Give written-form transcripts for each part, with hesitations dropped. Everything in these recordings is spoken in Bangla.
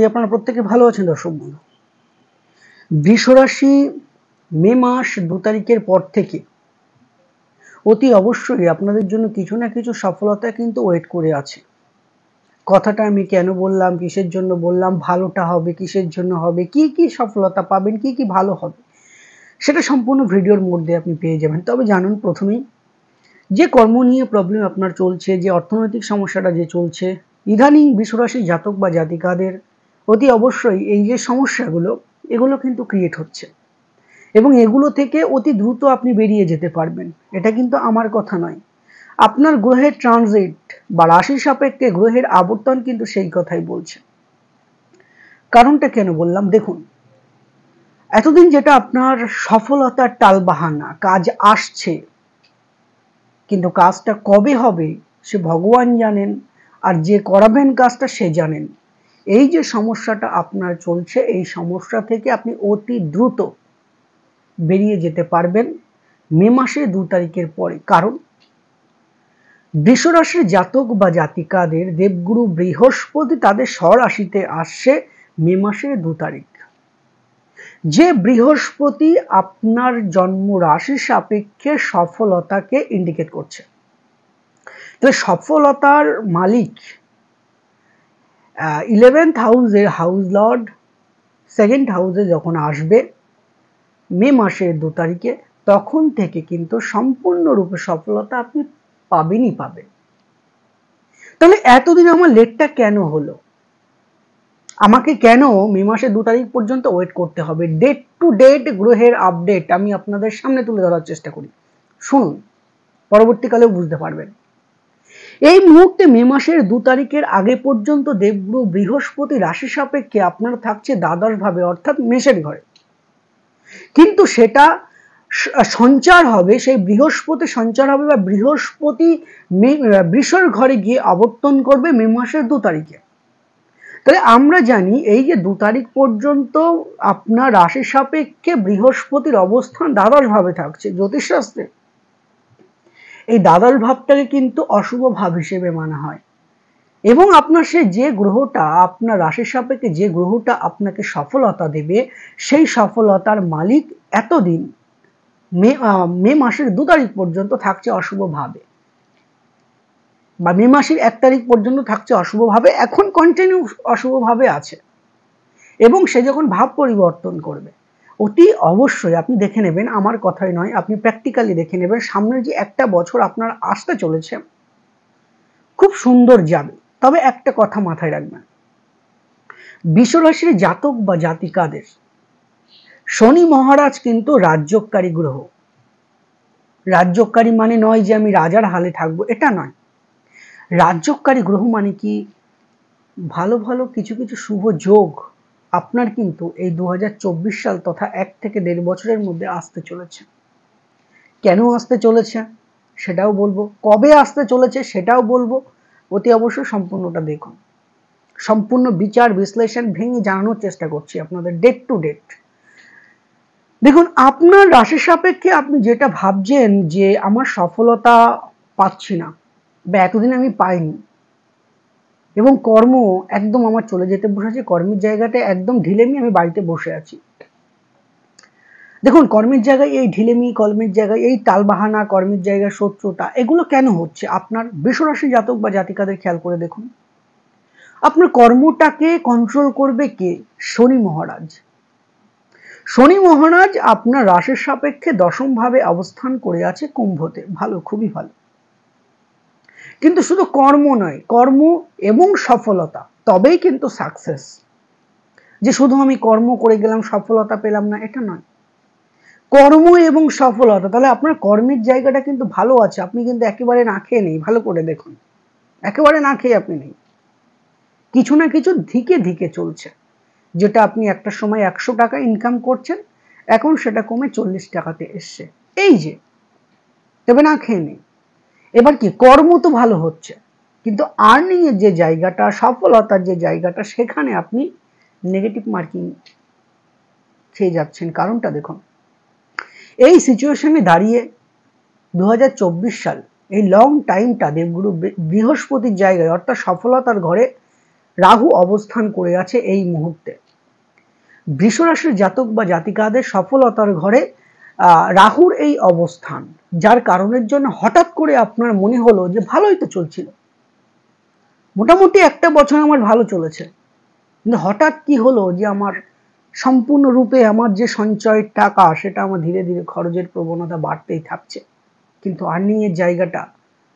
করি আপনারা প্রত্যেকে ভালো আছেন দর্শক বন্ধু। বৃষ রাশি মে মাস 2 তারিখের পর থেকে অতি অবশ্যই আপনাদের জন্য কিছু না কিছু সফলতা কিন্তু ওয়েট করে আছে। কথাটা আমি কেন বললাম, কিসের জন্য বললাম, ভালোটা হবে, কিসের জন্য হবে, কি কি সফলতা পাবেন, কি কি ভালো হবে, সেটা সম্পূর্ণ ভিডিওর মধ্যে আপনি পেয়ে যাবেন। তবে জানুন প্রথমেই, যে কর্ম নিয়ে প্রবলেম আপনার চলছে, যে অর্থনৈতিক সমস্যাটা যে চলছে, ইদানিং বৃষ রাশি জাতক বা জাতিকাদের অতি অবশ্যই এই যে সমস্যাগুলো, এগুলো কিন্তু ক্রিয়েট হচ্ছে এবং এগুলো থেকে অতি দ্রুত আপনি বেরিয়ে যেতে পারবেন। এটা কিন্তু আমার কথা নয়, আপনার গ্রহের ট্রানজিট বা রাশি সাপেক্ষে গ্রহের আবর্তন কিন্তু সেই কথাই বলছে। কারণটা কেন বললাম, দেখুন, এতদিন যেটা আপনার সফলতার টালবাহানা, কাজ আসছে কিন্তু কাজটা কবে হবে সে ভগবান জানেন, আর যে করাবেন কাজটা সে জানেন। এই যে সমস্যাটা আপনার চলছে, এই সমস্যা থেকে আপনি অতি দ্রুত বেরিয়ে যেতে পারবেন মে মাসের 2 তারিখের পরে। কারণ বৃষ রাশির জাতক বা জাতিকাদের দেবগুরু বৃহস্পতি তাদের স্বরাশিতে আসছে মে মাসের 2 তারিখ। যে বৃহস্পতি আপনার জন্ম রাশি সাপেক্ষে সফলতাকে ইন্ডিকেট করছে। তাহলে সফলতার মালিক 11th হাউসের হাউস লর্ড 2nd হাউসে যখন আসবে মে মাসের 2 তারিখে, তখন থেকে কিন্তু সম্পূর্ণরূপে সফলতা আপনি পাবেনই পাবেন। তাহলে এতদিন আমার লেটটা কেন হলো, আমাকে কেন মে মাসের 2 তারিখ পর্যন্ত ওয়েট করতে হবে? ডেট টু ডেট গ্রহের আপডেট আমি আপনাদের সামনে তুলে ধরার চেষ্টা করি, শুনুন, পরবর্তীকালেও বুঝতে পারবেন। এই মুহূর্তে মে মাসের 2 তারিখের আগে পর্যন্ত দেবগুরু বৃহস্পতি রাশি সাপেক্ষে আপনার থাকছে দ্বাদশ ভাবে, অর্থাৎ মেষের ঘরে। কিন্তু সেটা সঞ্চার হবে, সেই বৃহস্পতি সঞ্চার হবে বা বৃহস্পতি বৃষের ঘরে গিয়ে আবর্তন করবে মে মাসের 2 তারিখে। তাহলে আমরা জানি এই যে 2 তারিখ পর্যন্ত আপনার রাশি সাপেক্ষে বৃহস্পতির অবস্থান দ্বাদশ ভাবে থাকছে। জ্যোতিষশাস্ত্রে এই দ্বাদশ ভাবটাকে কিন্তু অশুভ ভাব হিসেবে মানা হয় এবং আপনার সে যে গ্রহটা আপনার রাশির সাপেক্ষে যে গ্রহটা আপনাকে সফলতা দেবে, সেই সফলতার মালিক এতদিন মে মাসের 2 তারিখ পর্যন্ত থাকছে অশুভ ভাবে, বা মে মাসের 1 তারিখ পর্যন্ত থাকছে অশুভ ভাবে, এখন কন্টিনিউ অশুভ ভাবে আছে এবং সে যখন ভাব পরিবর্তন করবে অতি অবশ্যই আপনি দেখে নেবেন, আমার কথাই নয়, আপনি প্র্যাকটিক্যালি দেখে নেবেন, সামনের যে একটা বছর আপনার আসতে চলেছে খুব সুন্দর যাবে। তবে একটা কথা মাথায় রাখবেন, বৃষ রাশির জাতক বা জাতিকাদের শনি মহারাজ কিন্তু রাজ্যকারী গ্রহ। রাজ্যকারী মানে নয় যে আমি রাজার হালে থাকবো, এটা নয়। রাজ্যকারী গ্রহ মানে কি, ভালো ভালো কিছু কিছু শুভ যোগ আপনার কিন্তু এই 2024 সাল তথা 1 থেকে 1.5 বছরের মধ্যে আসতে চলেছে। কেন আসতে চলেছে সেটাও বলবো, কবে আসতে চলেছে সেটাও বলবো। অতি অবশ্যই সম্পূর্ণটা দেখুন, সম্পূর্ণ বিচার বিশ্লেষণ ভেঙে জানানোর চেষ্টা করছি আপনাদের ডেট টু ডেট। দেখুন, আপনার রাশি সাপেক্ষে আপনি যেটা ভাবছেন যে আমার সফলতা পাচ্ছি না বা এতদিন আমি পাইনি এবং কর্ম একদম আমার চলে যেতে বসেছে, কর্মের জায়গাটা একদম ঢিলেমি, আমি বাড়িতে বসে আছি। দেখুন, কর্মের জায়গায় এই ঢিলেমি, কর্মের জায়গায় এই তালবাহানা, কর্মের জায়গায় শত্রুতা, এগুলো কেন হচ্ছে? আপনার বৃষ রাশি জাতক বা জাতিকাদের খেয়াল করে দেখুন, আপনার কর্মটাকে কন্ট্রোল করবে কে? শনি মহারাজ। শনি মহারাজ আপনার রাশির সাপেক্ষে 10ম ভাবে অবস্থান করে আছে কুম্ভতে। ভালো, খুবই ভালো। কিন্তু শুধু কর্ম নয়, কর্ম এবং সফলতা, তবেই কিন্তু সাকসেস। যে শুধু আমি কর্ম করে গেলাম সফলতা পেলাম না, এটা নয়। কর্ম এবং সফলতা, তাহলে আপনার কর্মের জায়গাটা কিন্তু ভালো আছে, আপনি কিন্তু একেবারে না খেয়ে নেই। ভালো করে দেখুন, একেবারে না খেয়ে আপনি নেই, কিছু না কিছু ধিকে ধিকে চলছে। যেটা আপনি একটা সময় 100 টাকা ইনকাম করছেন, এখন সেটা কমে 40 টাকাতে এসছে, এই যে, তবে না খেয়ে নেই। এবার কি, কর্ম তো ভালো হচ্ছে কিন্তু আর্নিং এর যে জায়গাটা, সফলতার যে জায়গাটা, সেখানে আপনি নেগেটিভ মার্কিং খেয়ে যাচ্ছেন। কারণটা দেখুন, এই সিচুয়েশনে দাঁড়িয়ে 2024 সাল, এই লং টাইমটা দেবগুরু বৃহস্পতির জায়গায় অর্থাৎ সফলতার ঘরে রাহু অবস্থান করে আছে এই মুহূর্তে। বৃষ রাশির জাতক বা জাতিকাদের সফলতার ঘরে রাহুর এই অবস্থান, যার কারণের জন্য হঠাৎ করে আপনার মনে হলো যে ভালোই তো চলছিল, মোটামুটি একটা বছর আমার ভালো চলেছে, কিন্তু হঠাৎ কি হলো যে আমার সম্পূর্ণরূপে আমার যে সঞ্চয়ের টাকা সেটা আমার ধীরে ধীরে খরচের প্রবণতা বাড়তেই থাকছে, কিন্তু আর্নিং এর জায়গাটা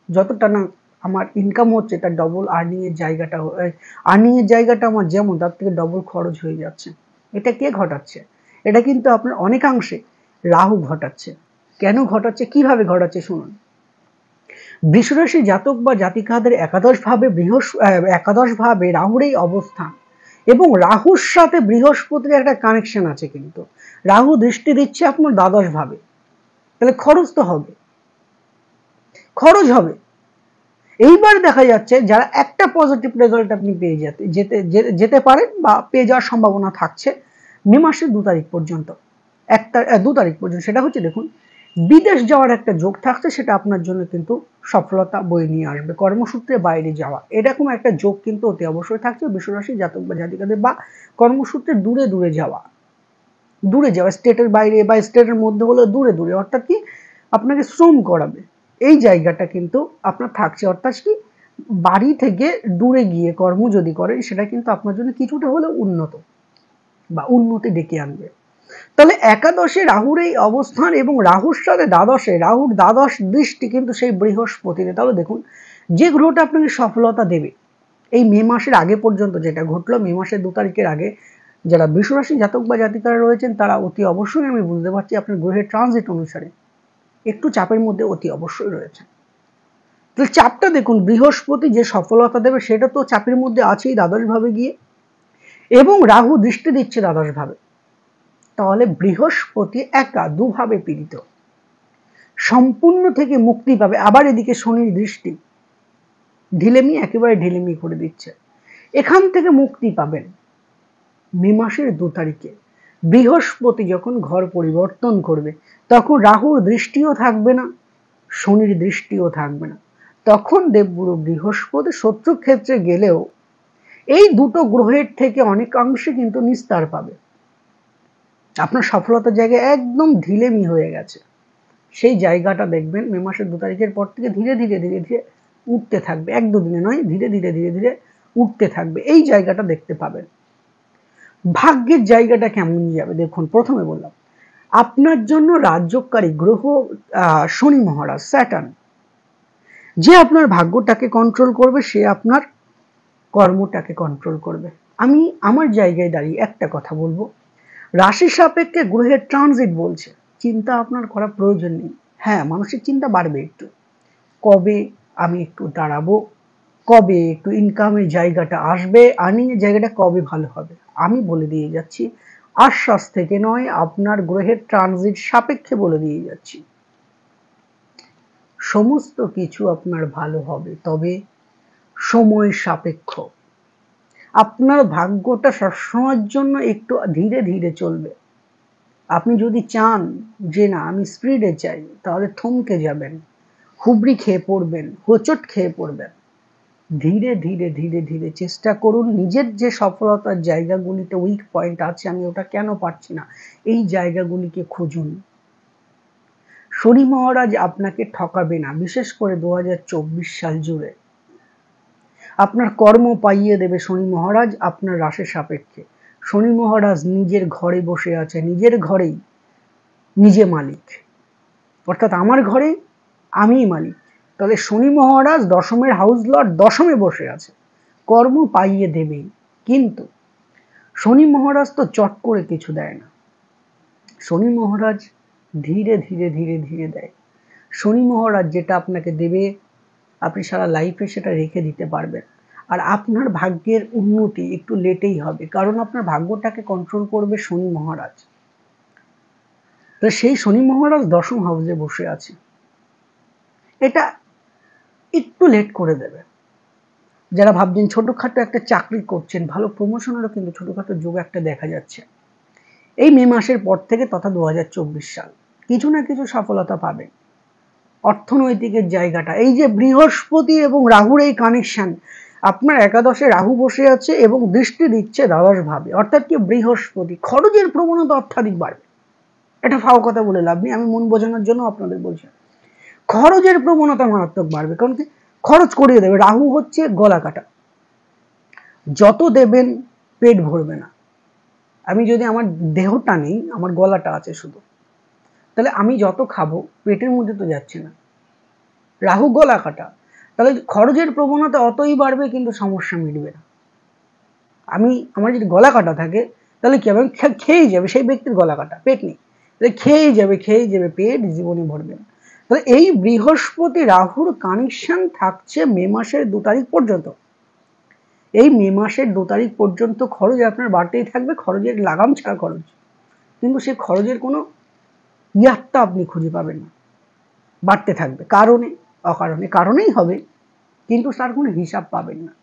যতটা না আমার ইনকাম হচ্ছে তার ডবল আর্নিং এর জায়গাটা আমার যেমন তার থেকে ডবল খরচ হয়ে যাচ্ছে। এটা কে ঘটাচ্ছে? এটা কিন্তু আপনার অনেকাংশে রাহু ঘটাচ্ছে। কেন ঘটাচ্ছে, কিভাবে ঘটাচ্ছে শুনুন। বৃষরাশি জাতক বা জাতিকাদের একাদশ ভাবে রাহুর এই অবস্থান এবং রাহুর সাথে বৃহস্পতির একটা কানেকশন আছে, কিন্তু রাহু দৃষ্টি দিচ্ছে আপনার দ্বাদশ ভাবে, তাহলে খরচ তো হবে, খরচ হবে। এইবার দেখা যাচ্ছে যারা একটা পজিটিভ রেজাল্ট আপনি পেয়ে যেতে পারেন বা পেয়ে যাওয়ার সম্ভাবনা থাকছে মে মাসের 2 তারিখ পর্যন্ত, 2 তারিখ পর্যন্ত, সেটা হচ্ছে দেখুন বিদেশ যাওয়ার একটা যোগ থাকছে, সেটা আপনার জন্য কিন্তু সফলতা বয়ে নিয়ে আসবে। কর্মসূত্রে বাইরে যাওয়া এরকম একটা যোগ কিন্তু অতি অবশ্যই থাকছে বৃষরাশি জাতক বা জাতিকাদের, বা কর্মসূত্রে দূরে দূরে যাওয়া, স্টেটের বাইরে বা স্টেটের মধ্যে হলে দূরে দূরে, অর্থাৎ কি আপনাকে শ্রম করাবে, এই জায়গাটা কিন্তু আপনার থাকছে। অর্থাৎ কি বাড়ি থেকে দূরে গিয়ে কর্ম যদি করেন সেটা কিন্তু আপনার জন্য কিছুটা হলেও উন্নতি ডেকে আনবে। তাহলে একাদশে রাহুর এই অবস্থান এবং রাহুর সাথে রাহুর দ্বাদশ দৃষ্টি কিন্তু সেই বৃহস্পতিতে। তাহলে দেখুন যে গ্রহটা আপনাকে সফলতা দেবে এই মে মাসের আগে পর্যন্ত, যেটা ঘটলো মে মাসের 2 তারিখের আগে, যারা বৃষরাশি জাতক বা জাতিকারা রয়েছেন তারা অতি অবশ্যই, আমি বুঝতে পারছি আপনার গ্রহের ট্রানজিট অনুসারে একটু চাপের মধ্যে অতি অবশ্যই রয়েছে। তাহলে চাপটা দেখুন, বৃহস্পতি যে সফলতা দেবে সেটা তো চাপের মধ্যে আছেই দ্বাদশ ভাবে গিয়ে, এবং রাহু দৃষ্টি দিচ্ছে দ্বাদশ ভাবে। তাহলে বৃহস্পতি একা দুভাবে পীড়িত, সম্পূর্ণ থেকে মুক্তি পাবে। আবার এদিকে শনির দৃষ্টি একেবারে ঢিলেমি করে দিচ্ছে, এখান থেকে মুক্তি পাবেন মে মাসের 2 তারিখে। বৃহস্পতি যখন ঘর পরিবর্তন করবে তখন রাহুর দৃষ্টিও থাকবে না, শনির দৃষ্টিও থাকবে না, তখন দেবগুরু বৃহস্পতি শত্রু ক্ষেত্রে গেলেও এই দুটো গ্রহের থেকে অনেকাংশে কিন্তু নিস্তার পাবে। আপনার সফলতার জায়গায় একদম ঢিলেমি হয়ে গেছে, সেই জায়গাটা দেখবেন মে মাসের 2 তারিখের পর থেকে ধীরে ধীরে ধীরে ধীরে উঠতে থাকবে, 1-2 দিনে নয়, ধীরে ধীরে ধীরে ধীরে উঠতে থাকবে, এই জায়গাটা দেখতে পাবেন। ভাগ্যের জায়গাটা কেমন যাবে দেখুন, প্রথমে বললাম আপনার জন্য রাজ্যকারী গ্রহ শনি মহারাজ স্যাটার্ন, যে আপনার ভাগ্যটাকে কন্ট্রোল করবে, সে আপনার কর্মটাকে কন্ট্রোল করবে। আমি আমার জায়গায় দাঁড়িয়ে একটা কথা বলবো, রাশি সাপেক্ষে গ্রহের ট্রানজিট বলছে চিন্তা আপনার করা প্রয়োজন নেই। হ্যাঁ, মানসিক চিন্তা বাড়বে একটু, কবে আমি একটু দাঁড়াবো, কবে একটু ইনকামের জায়গাটা আসবে, আর্নিং এর জায়গাটা কবে ভালো হবে, আমি বলে দিয়ে যাচ্ছি, আশ্বাস থেকে নয়, আপনার গ্রহের ট্রানজিট সাপেক্ষে বলে দিয়ে যাচ্ছি, সমস্ত কিছু আপনার ভালো হবে, তবে সময় সাপেক্ষ। আপনার ভাগ্যটা সবসময়ের জন্য একটু ধীরে ধীরে চলবে। আপনি যদি চান যে না আমি স্পিডে চাই, তাহলে থমকে যাবেন, হুবড়ি খেয়ে পড়বেন, হোঁচট খেয়ে পড়বেন। ধীরে ধীরে ধীরে ধীরে চেষ্টা করুন, নিজের যে সফলতার জায়গাগুলিতে উইক পয়েন্ট আছে, আমি ওটা কেন পারছি না, এই জায়গাগুলিকে খুঁজুন। শনি মহারাজ আপনাকে ঠকাবে না, বিশেষ করে 2024 সাল জুড়ে আপনার কর্ম পাইয়ে দেবে শনি মহারাজ আপনার রাশির সাপেক্ষে। শনি মহারাজ নিজের ঘরে বসে আছে, নিজের ঘরেই নিজে মালিক, অর্থাৎ আমার ঘরে আমিই মালিক। তাহলে শনি মহারাজ দশমের হাউস লর্ড দশমে বসে আছে, কর্ম পাইয়ে দেবেই। কিন্তু শনি মহারাজ তো চট করে কিছু দেয় না, শনি মহারাজ ধীরে ধীরে ধীরে ধীরে দেয়। শনি মহারাজ যেটা আপনাকে দেবে আপনি সারা লাইফে সেটা রেখে দিতে পারবেন। আর আপনার ভাগ্যের উন্নতি একটু লেটেই হবে, কারণ আপনার ভাগ্যটাকে কন্ট্রোল করবে শনি মহারাজ। তো সেই শনি মহারাজ দশম হাউসে বসে আছে, এটা একটু লেট করে দেবে। যারা ভাবছেন ছোটখাটো একটা চাকরি করছেন, ভালো প্রমোশনেরও কিন্তু ছোটখাটো যোগ একটা দেখা যাচ্ছে এই মে মাসের পর থেকে, তথা 2024 সাল কিছু না কিছু সফলতা পাবেন। অর্থনৈতিকের জায়গাটা, এই যে বৃহস্পতি এবং রাহুর এই কানেকশন, আপনার একাদশে রাহু বসে আছে এবং দৃষ্টি দিচ্ছে দ্বাদশ ভাবে, অর্থাৎ কি বৃহস্পতি। খরচের প্রবণতা অত্যাধিক বাড়বে। এটা ফাও কথা বলে লাভ নেই, আমি মন বোঝানোর জন্য আপনাদের বলছি। খরচের প্রবণতা মারাত্মক বাড়বে, কারণ কি খরচ করিয়ে দেবে। রাহু হচ্ছে গলা কাটা, যত দেবেন পেট ভরবে না। আমি যদি আমার দেহটা নেই, আমার গলাটা আছে শুধু, তাহলে আমি যত খাবো পেটের মধ্যে তো যাচ্ছে না। রাহু গলা কাটা, তাহলে খরচের প্রবণতা অতই বাড়বে কিন্তু সমস্যা মিটবে না। আমার যদি গলা কাটা থাকে তাহলে কি হবে, খেয়েই যাবে, সেই ব্যক্তির গলা কাটা, পেট নেই, তাহলে খেয়েই যাবে পেট, জীবনে ভরবে না। তাহলে এই বৃহস্পতি রাহুর কানেকশন থাকছে মে মাসের 2 তারিখ পর্যন্ত। এই মে মাসের 2 তারিখ পর্যন্ত খরচ আপনার বাড়তেই থাকবে, খরচের লাগাম ছাড়া খরচ, কিন্তু সেই খরচের কোনো ইয়াত্তা আপনি খুঁজে পাবেন না, বাড়তে থাকবে কারণে অকারণে, কারণেই হবে কিন্তু তার কোনো হিসাব পাবেন না।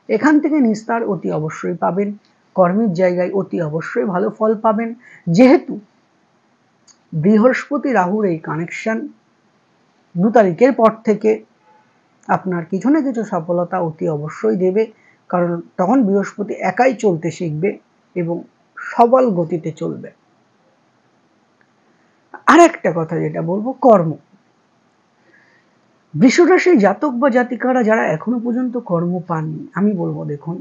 এখান থেকে নিস্তার অতি অবশ্যই পাবেন, কর্মের জায়গায় অতি অবশ্যই ভালো ফল পাবেন, যেহেতু বৃহস্পতি রাহুর এই কানেকশন 2 তারিখের পর থেকে আপনার কিছু না কিছু সফলতা অতি অবশ্যই দেবে, কারণ তখন বৃহস্পতি একাই চলতে শিখবে এবং সবল গতিতে চলবে। আর একটা কথা যেটা বলবো, কর্ম। বৃষ রাশির জাতক বা জাতিকারা যারা এখনো পর্যন্ত কর্ম পাননি, আমি বলবো দেখুন,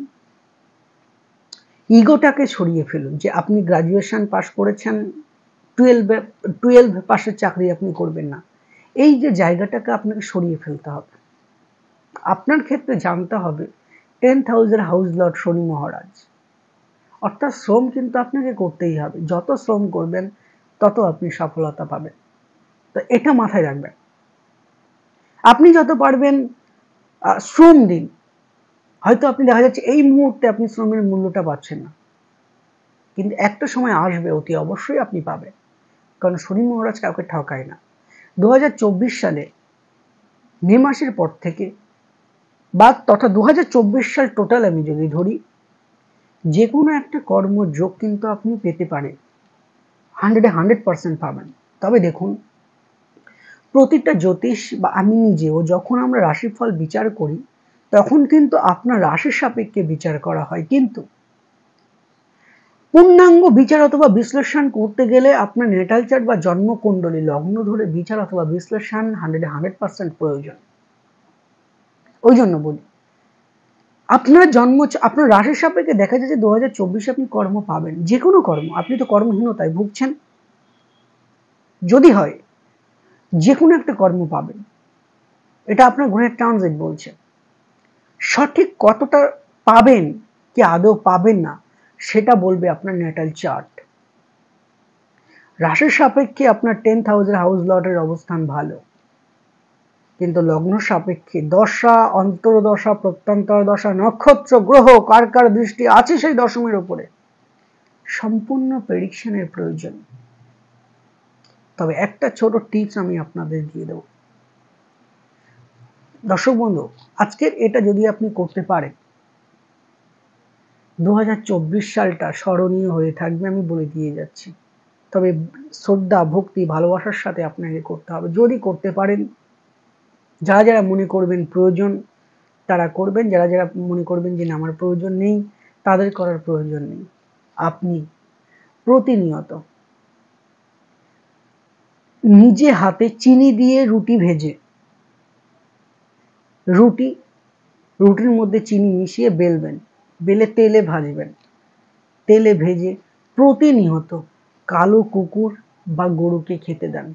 ইগোটাকে সরিয়ে ফেলুন। যে আপনি গ্রাজুয়েশন পাস করেছেন, 12 পাশের চাকরি আপনি করবেন না, এই যে জায়গাটাকে আপনাকে সরিয়ে ফেলতে হবে। আপনার ক্ষেত্রে জানতে হবে 10th হাউসের হাউস লর্ড শনি মহারাজ, অর্থাৎ শ্রম কিন্তু আপনাকে করতেই হবে। যত শ্রম করবেন তত আপনি সফলতা পাবেন, তো এটা মাথায় রাখবেন। আপনি যত পারবেন শ্রম দিন। হয়তো আপনি দেখা যাচ্ছে এই মুহূর্তে আপনি শ্রমের মূল্যটা পাচ্ছেন না, কিন্তু একটা সময় আসবে অতি অবশ্যই আপনি পাবেন, কারণ শনি মহারাজ কাউকে ঠকায় না। 2024 সালে মে মাসের পর থেকে বা তথা 2024 সাল টোটাল আমি যদি ধরি, যে কোনো একটা কর্মযোগ কিন্তু আপনি পেতে পারেন, 100% পাবেন। তবে দেখুন, প্রতিটা জ্যোতিষ বা আমি নিজেও যখন আমরা রাশিফল বিচার করি তখন কিন্তু আপনার রাশির সাপেক্ষে বিচার করা হয়, কিন্তু পূর্ণাঙ্গ বিচার অথবা বিশ্লেষণ করতে গেলে আপনার নেটাল চার্ট বা জন্মকুণ্ডলী লগ্ন ধরে বিচার অথবা বিশ্লেষণ 100% প্রয়োজন। ওই জন্য বলি, আপনার রাশির সাপেক্ষে দেখা যায় যে 2024 আপনি কর্ম পাবেন, যে কোনো কর্ম। আপনি তো কর্মহীনতায় ভুগছেন, যদি হয় যে কোনো একটা কর্ম পাবেন, এটা আপনার গ্রহের ট্রানজিট বলছে। সঠিক কতটা পাবেন কি আদৌ পাবেন না সেটা বলবে আপনার নেটাল চার্ট। রাশির সাপেক্ষে আপনার 10th হাউসের হাউস লর্ডের অবস্থান ভালো, কিন্তু লগ্ন সাপেক্ষে দশা, অন্তর্দশা, প্রত্যন্তর দশা, নক্ষত্র, গ্রহ কার কার দৃষ্টি আছে সেই দশমের উপরে, সম্পূর্ণ প্রেডিকশনের প্রয়োজন। তবে একটা ছোট টিপস আমি আপনাদের দিয়ে দেব দর্শক বন্ধু, আজকের এটা যদি আপনি করতে পারেন 2024 সালটা স্মরণীয় হয়ে থাকবে, আমি বলে দিয়ে যাচ্ছি। তবে শ্রদ্ধা, ভক্তি, ভালোবাসার সাথে আপনাকে করতে হবে। যদি করতে পারেন, যারা যারা মনে করবেন প্রয়োজন তারা করবেন, যারা যারা মনে করবেন যে না আমার প্রয়োজন নেই, তাদের করার প্রয়োজন নেই। আপনি প্রতিনিয়ত নিজে হাতে চিনি দিয়ে রুটি ভেজে, রুটির মধ্যে চিনি মিশিয়ে বেলবেন, বেলে তেলে ভাজবেন, তেলে ভেজে প্রতিনিয়ত কালো কুকুর বা গরুকে খেতে দেন।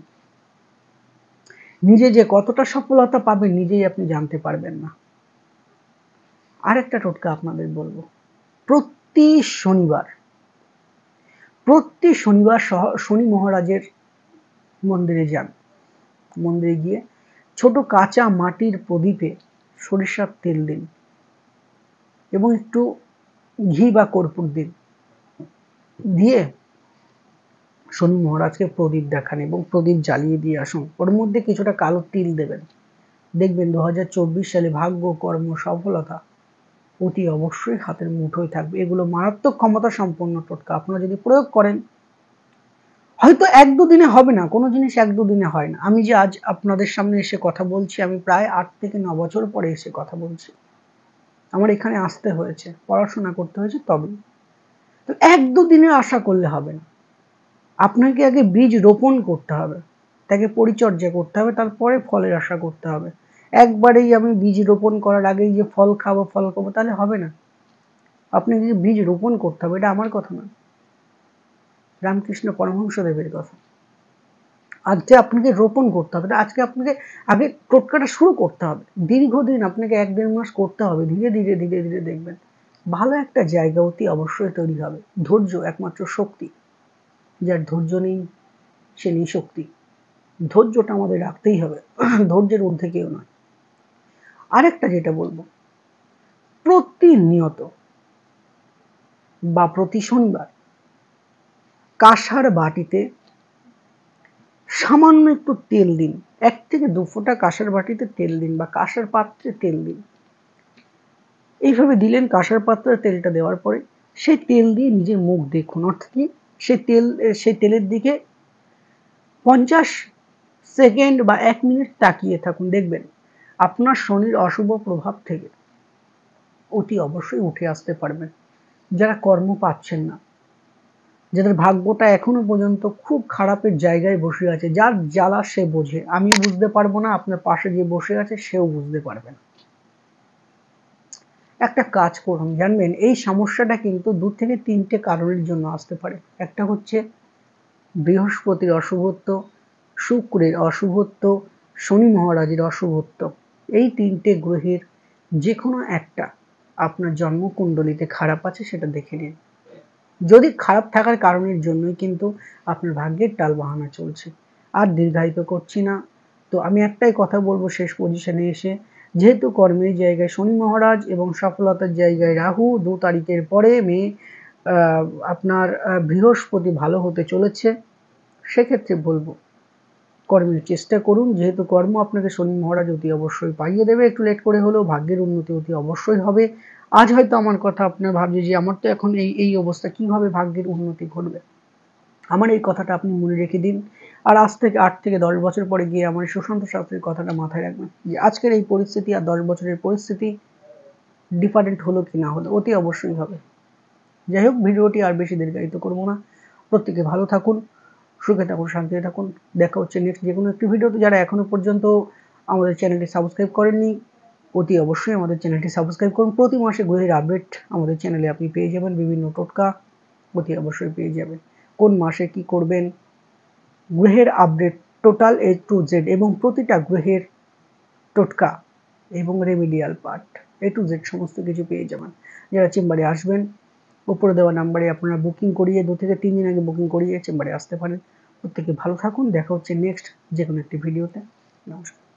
নিজে যে কতটা সফলতা পাবেন নিজেই আপনি জানতে পারবেন না। আরেকটা টোটকা আপনাদের বলবো, প্রতি শনিবার শনি মহারাজের মন্দিরে যান। মন্দিরে গিয়ে ছোট কাঁচা মাটির প্রদীপে সরিষার তেল দিন এবং একটু ঘি বা কর্পূর দিন, দিয়ে শনি মহারাজকে প্রদীপ দেখান এবং প্রদীপ জ্বালিয়ে দিয়ে আসুন। ওর মধ্যে কিছুটা কালো তিল দেবেন। দেখবেন 2024 সালে ভাগ্য, কর্ম, সফলতা অতি অবশ্যই হাতের মুঠোয় থাকবে। এগুলো মারাত্মক ক্ষমতা সম্পন্ন টোটকা, আপনারা যদি প্রয়োগ করেন, হয়তো 1-2 দিনে হবে না, কোনো জিনিস 1-2 দিনে হয় না। আমি যে আজ আপনাদের সামনে এসে কথা বলছি, আমি প্রায় 8 থেকে 9 বছর পরে এসে কথা বলছি। আমার এখানে আসতে হয়েছে, পড়াশোনা করতে হয়েছে, তবেই। তো 1-2 দিনের আশা করলে হবে না। আপনাকে আগে বীজ রোপণ করতে হবে, তাকে পরিচর্যা করতে হবে, তারপরে ফলের আশা করতে হবে। একবারেই আমি বীজ রোপণ করার আগেই যে ফল খাবো তাহলে হবে না। আপনাকে বীজ রোপণ করতে হবে, এটা আমার কথা না, রামকৃষ্ণ পরমহংসদেবের কথা। আজকে আপনাকে রোপণ করতে হবে, আজকে আপনাকে আগে টোটকাটা শুরু করতে হবে। দীর্ঘদিন আপনাকে 1-1.5 মাস করতে হবে, ধীরে ধীরে ধীরে ধীরে দেখবেন ভালো একটা জায়গা অতি অবশ্যই তৈরি হবে। ধৈর্য একমাত্র শক্তি, যার ধৈর্য নেই সে নিশক্তি। ধৈর্যটা আমাদের রাখতেই হবে, ধৈর্যের ঊর্ধ্বে কেউ নয়। আরেকটা যেটা বলবো, প্রতিনিয়ত বা প্রতি শনিবার কাঁসার বাটিতে সামান্য একটু তেল দিন, 1 থেকে 2 ফোঁটা কাঁসার বাটিতে তেল দিন বা কাঁসার পাত্রে তেল দিন। এইভাবে দিলেন, কাঁসার পাত্রে তেলটা দেওয়ার পরে সেই তেল দিয়ে নিজের মুখ দেখুন, অর্থাৎ কি সেই তেলের দিকে 50 সেকেন্ড বা 1 মিনিট তাকিয়ে থাকুন। দেখবেন আপনার শনির অশুভ প্রভাব থেকে অতি অবশ্যই উঠে আসতে পারবেন। যারা কর্ম পাচ্ছেন না, যাদের ভাগ্যটা এখনো পর্যন্ত খুব খারাপের জায়গায় বসে আছে, যার জ্বালা সে বোঝে, আমি বুঝতে পারবো না, আপনার পাশে যে বসে আছে সেও বুঝতে পারবে না। একটা কাজ করুন, জানবেন এই সমস্যাটা কিন্তু 2 থেকে 3টে কারণের জন্য আসতে পারে। একটা হচ্ছে বৃহস্পতির অশুভত্ব, শুক্রের অশুভত্ব, শনি মহারাজের অশুভত্ব। এই 3টে গ্রহের যে কোনো একটা আপনার জন্মকুণ্ডলিতে খারাপ আছে, সেটা দেখে নিন। যদি খারাপ থাকার কারণের জন্যই কিন্তু আপনার ভাগ্যের টালবাহানা চলছে। আর দীর্ঘায়িত করছি না, তো আমি একটাই কথা বলবো শেষ পজিশনে এসে, যেহেতু কর্মের জায়গায় শনি মহারাজ এবং সফলতার জায়গায় রাহু, 2 তারিখের পরে আপনার বৃহস্পতি ভালো হতে চলেছে, সেক্ষেত্রে বলবো কর্মের চেষ্টা করুন। যেহেতু কর্ম আপনাকে শনি মহারাজ অতি অবশ্যই পাইয়ে দেবে, একটু লেট করে হলেও ভাগ্যের উন্নতি অতি অবশ্যই হবে। আজ হয়তো আমার কথা আপনার ভাবছে যে আমার তো এখন এই অবস্থা, কিভাবে ভাগ্যের উন্নতি ঘটবে। আমার এই কথাটা আপনি মনে রেখে দিন, আর আজ থেকে 8 থেকে 10 বছর পরে গিয়ে আমার সুশান্ত শাস্ত্রীর কথাটা মাথায় রাখবেন, যে আজকের এই পরিস্থিতি আর 10 বছরের পরিস্থিতি ডিফারেন্ট হলো কি না হলো, অতি অবশ্যই হবে। যাই হোক, ভিডিওটি আর বেশি দীর্ঘায়িত করবো না। প্রত্যেকে ভালো থাকুন, সুখে থাকুন, শান্তিতে থাকুন। দেখা হচ্ছে নেক্সট যে কোনো একটি ভিডিওতে। যারা এখনো পর্যন্ত আমাদের চ্যানেলটি সাবস্ক্রাইব করেননি, অতি অবশ্যই আমাদের চ্যানেলটি সাবস্ক্রাইব করুন। প্রতি মাসে গ্রহের আপডেট আমাদের চ্যানেলে আপনি পেয়ে যাবেন, বিভিন্ন টোটকা অতি অবশ্যই পেয়ে যাবেন। কোন মাসে কি করবেন, গ্রহের update total A to Z, এবং প্রতিটা গ্রহের টোটকা এবং remedial part A to Z সমস্ত কিছু পেয়ে যাবেন। যারা চেম্বারে আসবেন, উপরে দেওয়া নাম্বারে আপনারা বুকিং করিয়ে 2 থেকে 3 দিন আগে বুকিং করিয়ে চেম্বারে আসতে পারেন। প্রত্যেকে ভালো থাকুন, দেখা হচ্ছে নেক্সট যে কোনো একটি ভিডিওতে। নমস্কার।